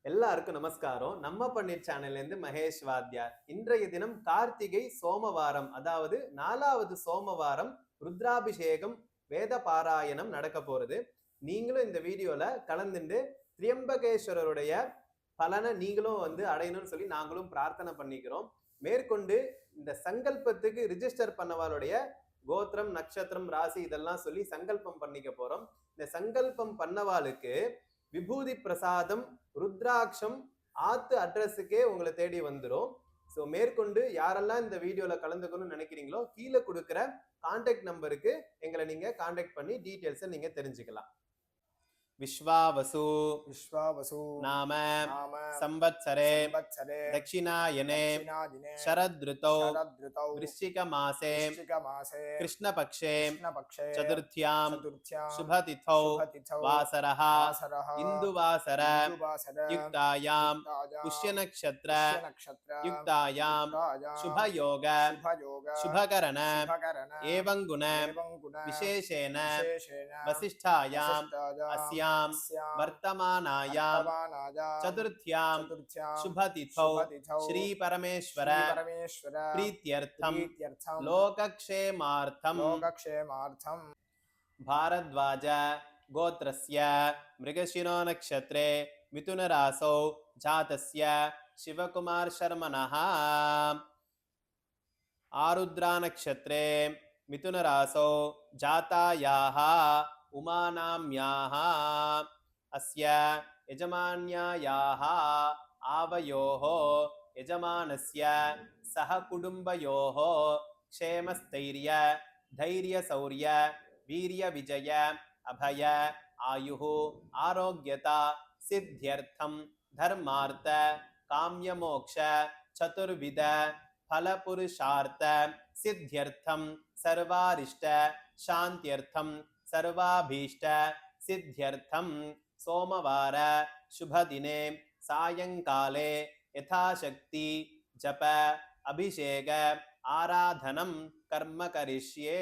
எல்லாருக்கும் நமஸ்காரம். நம்ம பன்னீர் சேனல்ல இருந்து மகேஷ் வாத்யார். இன்றைய தினம் கார்த்திகை சோமவாரம், அதாவது 4வது சோமவாரம் ருத்ராபிஷேகம் வேத பாராயணம் நடக்க போறது. நீங்களும் இந்த வீடியோல கலந்துண்டு திரியம்பகேஸ்வரருடைய பலனை நீங்களும் அடையணும்னு சொல்லி நாங்களும் பிரார்த்தனை பண்ணிக்கிறோம். மேற்கொண்டு இந்த சங்கல்பத்துக்கு ரிஜிஸ்டர் பண்ணவாளுடைய கோத்திரம், நட்சத்திரம், ராசி இதெல்லாம் சொல்லி சங்கல்பம் பண்ணிக்க போறோம். இந்த சங்கல்பம் பண்ணவாளுக்கு விபூதி பிரசாதம், ருத்ராட்சம் ஆத்து அட்ரஸுக்கே உங்களை தேடி வந்துடும். ஸோ மேற்கொண்டு யாரெல்லாம் இந்த வீடியோல கலந்துக்கணும்னு நினைக்கிறீங்களோ கீழே கொடுக்குற கான்டாக்ட் நம்பருக்கு எங்களை நீங்க கான்டாக்ட் பண்ணி டீட்டெயில்ஸை நீங்க தெரிஞ்சுக்கலாம். विश्वावसु नाम संवत्सरे दक्षिणायने शरदृतौ वृश्चिक मासे कृष्णपक्षे चतुर्थ्यां शुभतिथौ वासरः इंदुवासर युक्तायां पुष्यनक्षत्र युक्तायां शुभयोग शुभकरण एवं गुण विशेषेण वसिष्ठायां अस्यां वर्तमानायां चतुर्थ्यां शुभतिथौ श्री परमेश्वर प्रीत्यर्थं लोकक्षेमार्थं भारद्वाज गोत्रस्य मृगशिरो नक्षत्रे मिथुन रासौ जातस्य शिवकुमार शर्मणः आरुद्रा नक्षत्रे मिथुन रासौ जातायाः उमानाम्याः अस्य यजमान्यायाः आवयोः यजमानस्य सह कुटुम्बयोः क्षेमस्थैर्य धैर्यशौर्य वीर्यविजय अभय आयुः आरोग्यता सिद्ध्यर्थं धर्मार्थ काम्यमोक्ष चतुर्विध फलपुरुषार्थ सिद्ध्यर्थं सर्वारिष्ट शान्त्यर्थं सर्वाभीष्ट सिद्ध्यर्थं सोमवार शुभदिने सायंकाले यथाशक्ति जप अभिषेक आराधनं कर्म करिष्ये।